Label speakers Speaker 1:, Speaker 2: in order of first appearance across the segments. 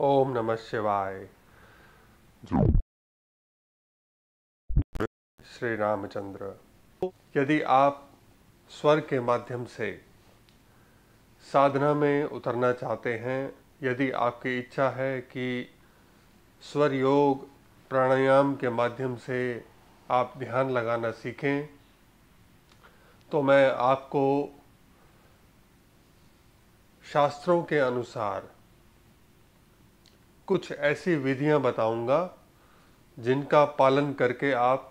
Speaker 1: ओम नमः शिवाय। श्री रामचंद्र। यदि आप स्वर के माध्यम से साधना में उतरना चाहते हैं, यदि आपकी इच्छा है कि स्वर योग प्राणायाम के माध्यम से आप ध्यान लगाना सीखें, तो मैं आपको शास्त्रों के अनुसार कुछ ऐसी विधियां बताऊंगा जिनका पालन करके आप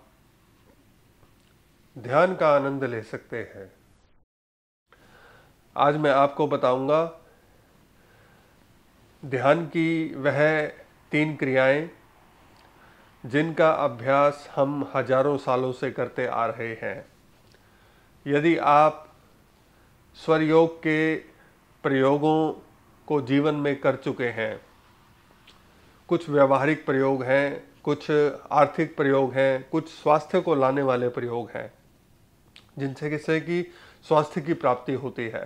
Speaker 1: ध्यान का आनंद ले सकते हैं। आज मैं आपको बताऊंगा ध्यान की वह 3 क्रियाएं जिनका अभ्यास हम हजारों सालों से करते आ रहे हैं। यदि आप स्वर योग के प्रयोगों को जीवन में कर चुके हैं, कुछ व्यवहारिक प्रयोग हैं, कुछ आर्थिक प्रयोग हैं, कुछ स्वास्थ्य को लाने वाले प्रयोग हैं जिनसे कि स्वास्थ्य की प्राप्ति होती है।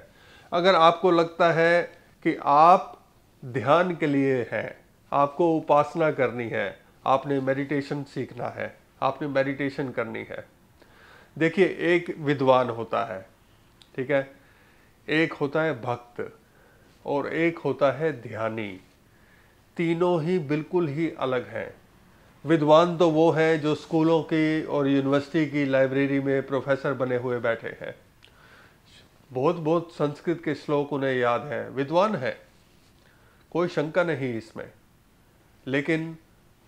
Speaker 1: अगर आपको लगता है कि आप ध्यान के लिए हैं, आपको उपासना करनी है, आपने मेडिटेशन सीखना है, आपने मेडिटेशन करनी है। देखिए, एक विद्वान होता है, ठीक है, एक होता है भक्त और एक होता है ध्यानी। तीनों ही बिल्कुल ही अलग हैं। विद्वान तो वो है जो स्कूलों की और यूनिवर्सिटी की लाइब्रेरी में प्रोफेसर बने हुए बैठे हैं, बहुत बहुत संस्कृत के श्लोक उन्हें याद हैं, विद्वान है, कोई शंका नहीं इसमें। लेकिन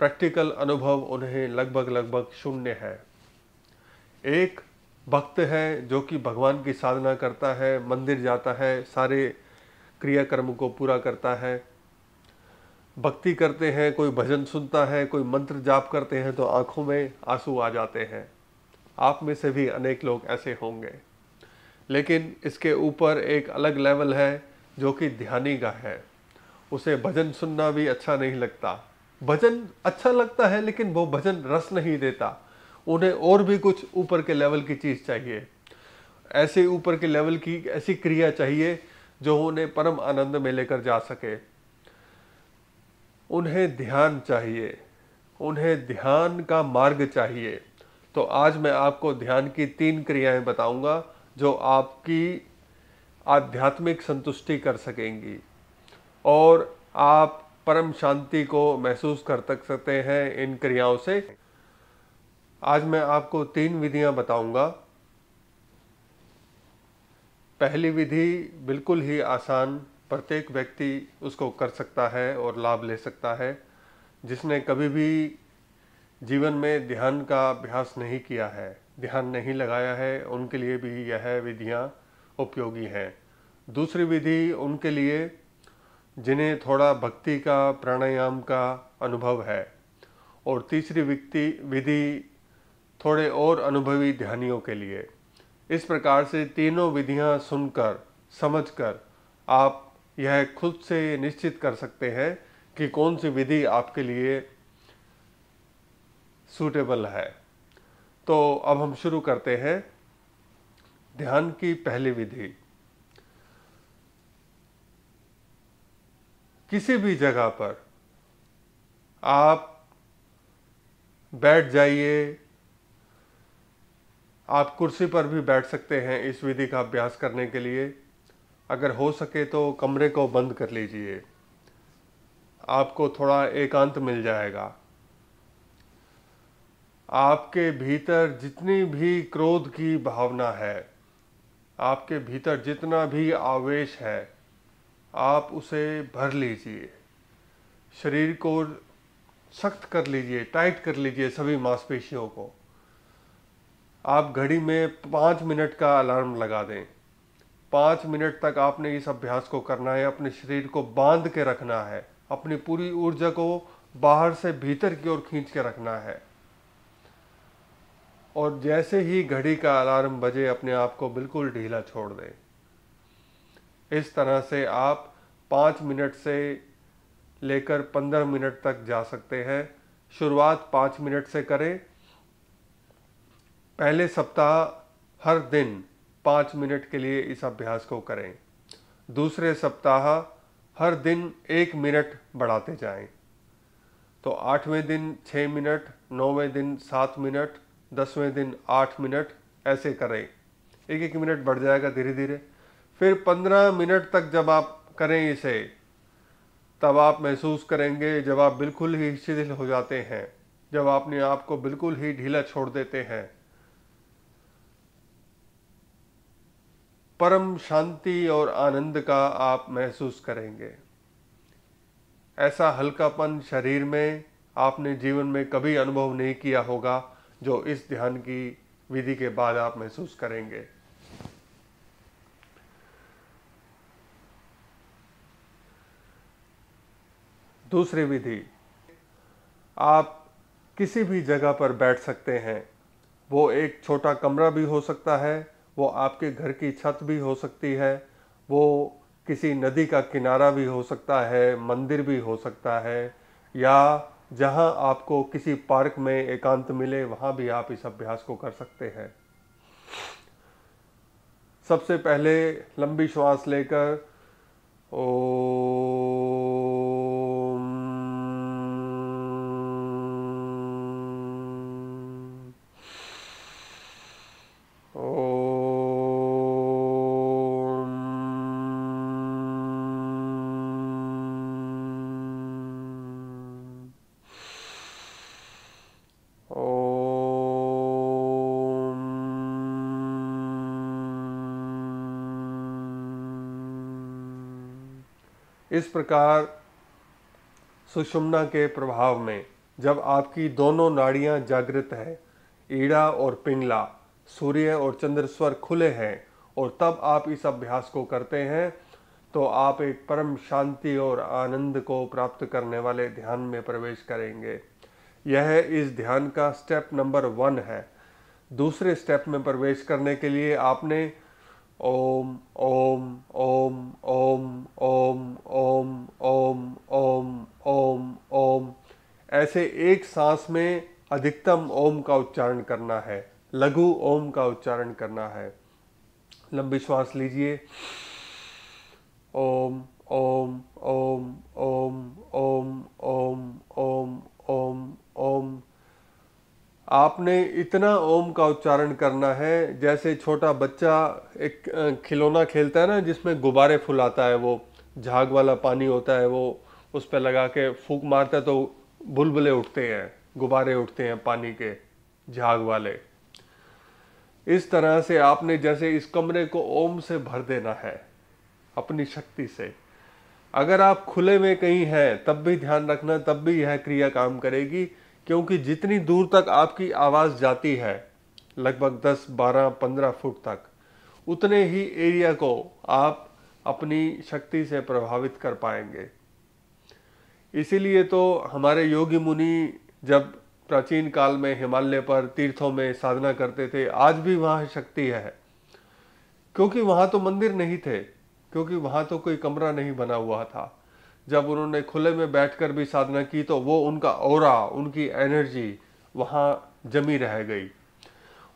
Speaker 1: प्रैक्टिकल अनुभव उन्हें लगभग शून्य है। एक भक्त है जो कि भगवान की साधना करता है, मंदिर जाता है, सारे क्रियाकर्म को पूरा करता है, भक्ति करते हैं, कोई भजन सुनता है, कोई मंत्र जाप करते हैं तो आंखों में आंसू आ जाते हैं। आप में से भी अनेक लोग ऐसे होंगे। लेकिन इसके ऊपर एक अलग लेवल है जो कि ध्यानी का है। उसे भजन सुनना भी अच्छा नहीं लगता। भजन अच्छा लगता है लेकिन वो भजन रस नहीं देता। उन्हें और भी कुछ ऊपर के लेवल की चीज चाहिए, ऐसे ऊपर के लेवल की ऐसी क्रिया चाहिए जो उन्हें परम आनंद में लेकर जा सके। उन्हें ध्यान चाहिए, उन्हें ध्यान का मार्ग चाहिए। तो आज मैं आपको ध्यान की 3 क्रियाएं बताऊंगा जो आपकी आध्यात्मिक संतुष्टि कर सकेंगी और आप परम शांति को महसूस कर सकते हैं इन क्रियाओं से। आज मैं आपको 3 विधियां बताऊंगा। पहली विधि बिल्कुल ही आसान, प्रत्येक व्यक्ति उसको कर सकता है और लाभ ले सकता है। जिसने कभी भी जीवन में ध्यान का अभ्यास नहीं किया है, ध्यान नहीं लगाया है, उनके लिए भी यह विधियां उपयोगी हैं। दूसरी विधि उनके लिए जिन्हें थोड़ा भक्ति का, प्राणायाम का अनुभव है। और तीसरी विधि थोड़े और अनुभवी ध्यानियों के लिए। इस प्रकार से तीनों विधियां सुनकर, समझकर आप यह खुद से निश्चित कर सकते हैं कि कौन सी विधि आपके लिए सूटेबल है। तो अब हम शुरू करते हैं। ध्यान की पहली विधि। किसी भी जगह पर आप बैठ जाइए, आप कुर्सी पर भी बैठ सकते हैं इस विधि का अभ्यास करने के लिए। अगर हो सके तो कमरे को बंद कर लीजिए, आपको थोड़ा एकांत मिल जाएगा। आपके भीतर जितनी भी क्रोध की भावना है, आपके भीतर जितना भी आवेश है, आप उसे भर लीजिए। शरीर को सख्त कर लीजिए, टाइट कर लीजिए सभी मांसपेशियों को। आप घड़ी में 5 मिनट का अलार्म लगा दें। 5 मिनट तक आपने इस अभ्यास को करना है, अपने शरीर को बांध के रखना है, अपनी पूरी ऊर्जा को बाहर से भीतर की ओर खींच के रखना है। और जैसे ही घड़ी का अलार्म बजे, अपने आप को बिल्कुल ढीला छोड़ दें। इस तरह से आप 5 मिनट से लेकर 15 मिनट तक जा सकते हैं। शुरुआत 5 मिनट से करें। पहले सप्ताह हर दिन 5 मिनट के लिए इस अभ्यास को करें। दूसरे सप्ताह हर दिन 1 मिनट बढ़ाते जाएं। तो 8वें दिन 6 मिनट, 9वें दिन 7 मिनट, 10वें दिन 8 मिनट, ऐसे करें। 1-1 मिनट बढ़ जाएगा धीरे धीरे। फिर 15 मिनट तक जब आप करें इसे, तब आप महसूस करेंगे जब आप बिल्कुल ही शिथिल हो जाते हैं, जब अपने आप को बिल्कुल ही ढीला छोड़ देते हैं, परम शांति और आनंद का आप महसूस करेंगे। ऐसा हल्कापन शरीर में आपने जीवन में कभी अनुभव नहीं किया होगा जो इस ध्यान की विधि के बाद आप महसूस करेंगे। दूसरी विधि, आप किसी भी जगह पर बैठ सकते हैं। वो एक छोटा कमरा भी हो सकता है, वो आपके घर की छत भी हो सकती है, वो किसी नदी का किनारा भी हो सकता है, मंदिर भी हो सकता है, या जहां आपको किसी पार्क में एकांत मिले वहां भी आप इस अभ्यास को कर सकते हैं। सबसे पहले लंबी श्वास लेकर इस प्रकार सुषुम्ना के प्रभाव में जब आपकी दोनों नाड़ियां जागृत है, ईड़ा और पिंगला, सूर्य और चंद्र स्वर खुले हैं, और तब आप इस अभ्यास को करते हैं, तो आप एक परम शांति और आनंद को प्राप्त करने वाले ध्यान में प्रवेश करेंगे। यह इस ध्यान का स्टेप नंबर 1 है। दूसरे स्टेप में प्रवेश करने के लिए आपने ओम ओम ओम ओम ओम ओम ओम ओम ओम ओम ऐसे एक सांस में अधिकतम ओम का उच्चारण करना है, लघु ओम का उच्चारण करना है। लंबी श्वास लीजिए। ओम ओम ओम ओम ओम ओम ओम ओम ओम। आपने इतना ओम का उच्चारण करना है जैसे छोटा बच्चा एक खिलौना खेलता है ना, जिसमें गुब्बारे फुलाता है, वो झाग वाला पानी होता है, वो उस पर लगा के फूंक मारता है तो बुलबुले उठते हैं, गुब्बारे उठते हैं पानी के झाग वाले। इस तरह से आपने जैसे इस कमरे को ओम से भर देना है अपनी शक्ति से। अगर आप खुले में कहीं हैं तब भी ध्यान रखना, तब भी यह क्रिया काम करेगी, क्योंकि जितनी दूर तक आपकी आवाज जाती है, लगभग 10, 12, 15 फुट तक, उतने ही एरिया को आप अपनी शक्ति से प्रभावित कर पाएंगे। इसीलिए तो हमारे योगी मुनि जब प्राचीन काल में हिमालय पर तीर्थों में साधना करते थे, आज भी वहां शक्ति है, क्योंकि वहां तो मंदिर नहीं थे, क्योंकि वहां तो कोई कमरा नहीं बना हुआ था। जब उन्होंने खुले में बैठकर भी साधना की तो वो उनका ऑरा, उनकी एनर्जी वहां जमी रह गई।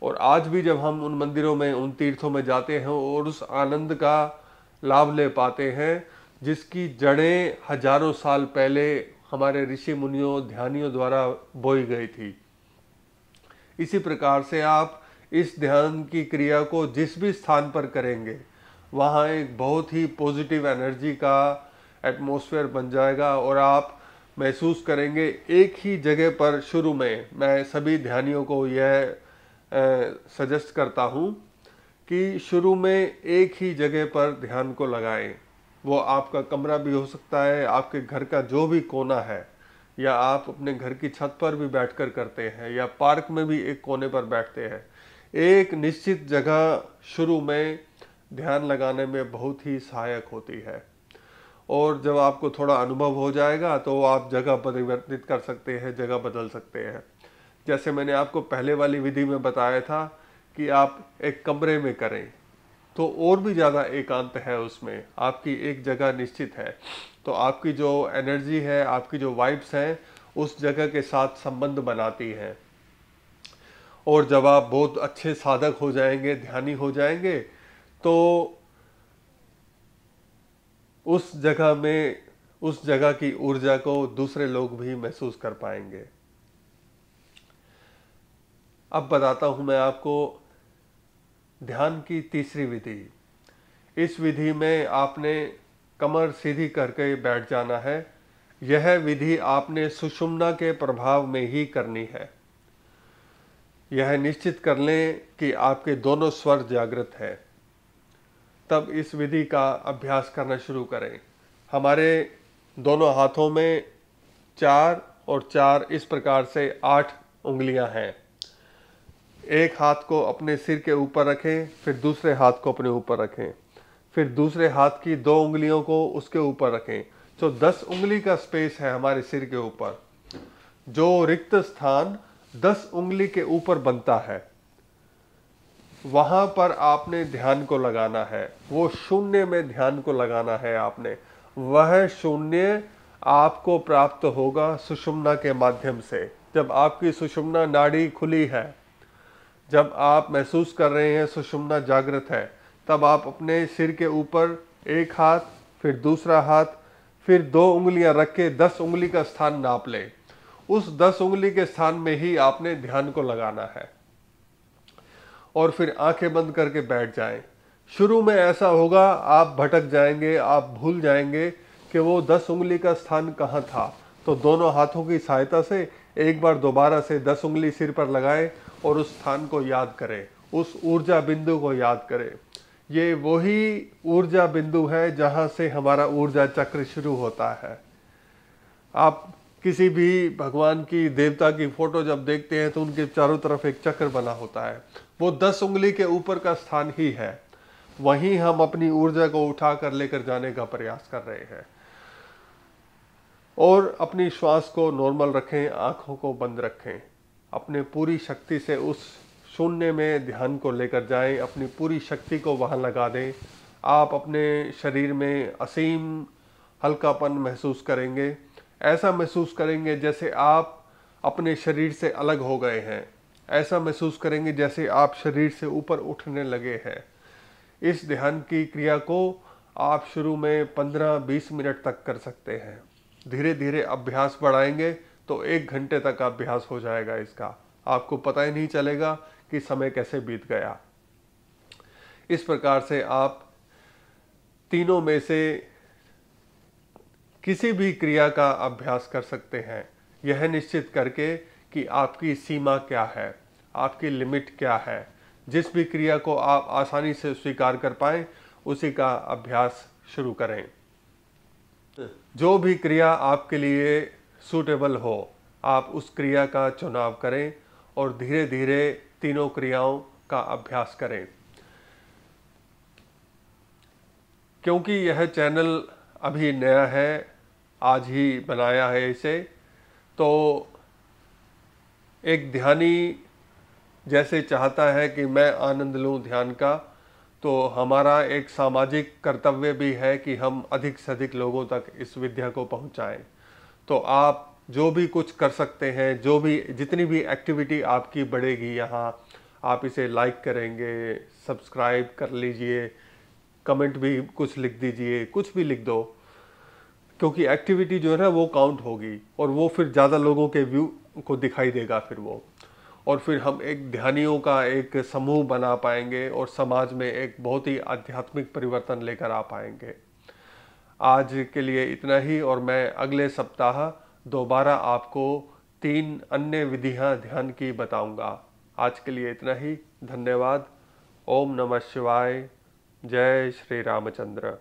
Speaker 1: और आज भी जब हम उन मंदिरों में, उन तीर्थों में जाते हैं और उस आनंद का लाभ ले पाते हैं जिसकी जड़ें हजारों साल पहले हमारे ऋषि मुनियों, ध्यानियों द्वारा बोई गई थी। इसी प्रकार से आप इस ध्यान की क्रिया को जिस भी स्थान पर करेंगे, वहाँ एक बहुत ही पॉजिटिव एनर्जी का एटमॉस्फेयर बन जाएगा, और आप महसूस करेंगे एक ही जगह पर। शुरू में मैं सभी ध्यानियों को यह सजेस्ट करता हूँ कि शुरू में एक ही जगह पर ध्यान को लगाएं। वो आपका कमरा भी हो सकता है, आपके घर का जो भी कोना है, या आप अपने घर की छत पर भी बैठकर करते हैं, या पार्क में भी एक कोने पर बैठते हैं। एक निश्चित जगह शुरू में ध्यान लगाने में बहुत ही सहायक होती है, और जब आपको थोड़ा अनुभव हो जाएगा तो आप जगह परिवर्तित कर सकते हैं, जगह बदल सकते हैं। जैसे मैंने आपको पहले वाली विधि में बताया था कि आप एक कमरे में करें तो और भी ज़्यादा एकांत है, उसमें आपकी एक जगह निश्चित है, तो आपकी जो एनर्जी है, आपकी जो वाइब्स हैं, उस जगह के साथ संबंध बनाती हैं। और जब आप बहुत अच्छे साधक हो जाएंगे, ध्यानी हो जाएंगे, तो उस जगह की ऊर्जा को दूसरे लोग भी महसूस कर पाएंगे। अब बताता हूं मैं आपको ध्यान की तीसरी विधि। इस विधि में आपने कमर सीधी करके बैठ जाना है। यह विधि आपने सुषुम्ना के प्रभाव में ही करनी है। यह निश्चित कर लें कि आपके दोनों स्वर जागृत हैं, तब इस विधि का अभ्यास करना शुरू करें। हमारे दोनों हाथों में 4 और 4 इस प्रकार से 8 उंगलियां हैं। एक हाथ को अपने सिर के ऊपर रखें, फिर दूसरे हाथ को अपने ऊपर रखें, फिर दूसरे हाथ की 2 उंगलियों को उसके ऊपर रखें। तो 10 उंगली का स्पेस है हमारे सिर के ऊपर। जो रिक्त स्थान 10 उंगली के ऊपर बनता है, वहां पर आपने ध्यान को लगाना है। वो शून्य में ध्यान को लगाना है आपने। वह शून्य आपको प्राप्त होगा सुषुम्ना के माध्यम से। जब आपकी सुषुम्ना नाड़ी खुली है, जब आप महसूस कर रहे हैं सुषुम्ना जागृत है, तब आप अपने सिर के ऊपर एक हाथ, फिर दूसरा हाथ, फिर 2 उंगलियां रख के 10 उंगली का स्थान नाप लें। उस 10 उंगली के स्थान में ही आपने ध्यान को लगाना है और फिर आंखें बंद करके बैठ जाएं। शुरू में ऐसा होगा, आप भटक जाएंगे, आप भूल जाएंगे कि वो 10 उंगली का स्थान कहाँ था। तो दोनों हाथों की सहायता से एक बार दोबारा से 10 उंगली सिर पर लगाएं और उस स्थान को याद करें, उस ऊर्जा बिंदु को याद करें। ये वही ऊर्जा बिंदु है जहां से हमारा ऊर्जा चक्र शुरू होता है। आप किसी भी भगवान की, देवता की फोटो जब देखते हैं तो उनके चारों तरफ एक चक्र बना होता है। वो 10 उंगली के ऊपर का स्थान ही है। वहीं हम अपनी ऊर्जा को उठाकर लेकर जाने का प्रयास कर रहे हैं। और अपनी श्वास को नॉर्मल रखें, आंखों को बंद रखें। अपने पूरी शक्ति से उस शून्य में ध्यान को लेकर जाएं, अपनी पूरी शक्ति को वहां लगा दें। आप अपने शरीर में असीम हल्कापन महसूस करेंगे। ऐसा महसूस करेंगे जैसे आप अपने शरीर से अलग हो गए हैं। ऐसा महसूस करेंगे जैसे आप शरीर से ऊपर उठने लगे हैं। इस ध्यान की क्रिया को आप शुरू में 15-20 मिनट तक कर सकते हैं। धीरे धीरे अभ्यास बढ़ाएंगे तो 1 घंटे तक अभ्यास हो जाएगा इसका। आपको पता ही नहीं चलेगा कि समय कैसे बीत गया। इस प्रकार से आप तीनों में से किसी भी क्रिया का अभ्यास कर सकते हैं, यह निश्चित करके कि आपकी सीमा क्या है, आपकी लिमिट क्या है। जिस भी क्रिया को आप आसानी से स्वीकार कर पाएं, उसी का अभ्यास शुरू करें। जो भी क्रिया आपके लिए सूटेबल हो, आप उस क्रिया का चुनाव करें और धीरे धीरे तीनों क्रियाओं का अभ्यास करें। क्योंकि यह चैनल अभी नया है, आज ही बनाया है इसे, तो एक ध्यानी जैसे चाहता है कि मैं आनंद लूं ध्यान का, तो हमारा एक सामाजिक कर्तव्य भी है कि हम अधिक से अधिक लोगों तक इस विद्या को पहुंचाएं। तो आप जो भी कुछ कर सकते हैं, जितनी भी एक्टिविटी आपकी बढ़ेगी यहाँ, आप इसे लाइक करेंगे, सब्सक्राइब कर लीजिए, कमेंट भी कुछ लिख दीजिए, कुछ भी लिख दो। क्योंकि एक्टिविटी जो है ना वो काउंट होगी और वो फिर ज़्यादा लोगों के व्यू को दिखाई देगा फिर वो, और फिर हम एक ध्यानियों का एक समूह बना पाएंगे और समाज में एक बहुत ही आध्यात्मिक परिवर्तन लेकर आ पाएंगे। आज के लिए इतना ही, और मैं अगले सप्ताह दोबारा आपको 3 अन्य विधियां ध्यान की बताऊंगा। आज के लिए इतना ही। धन्यवाद। ओम नमः शिवाय। जय श्री रामचंद्र।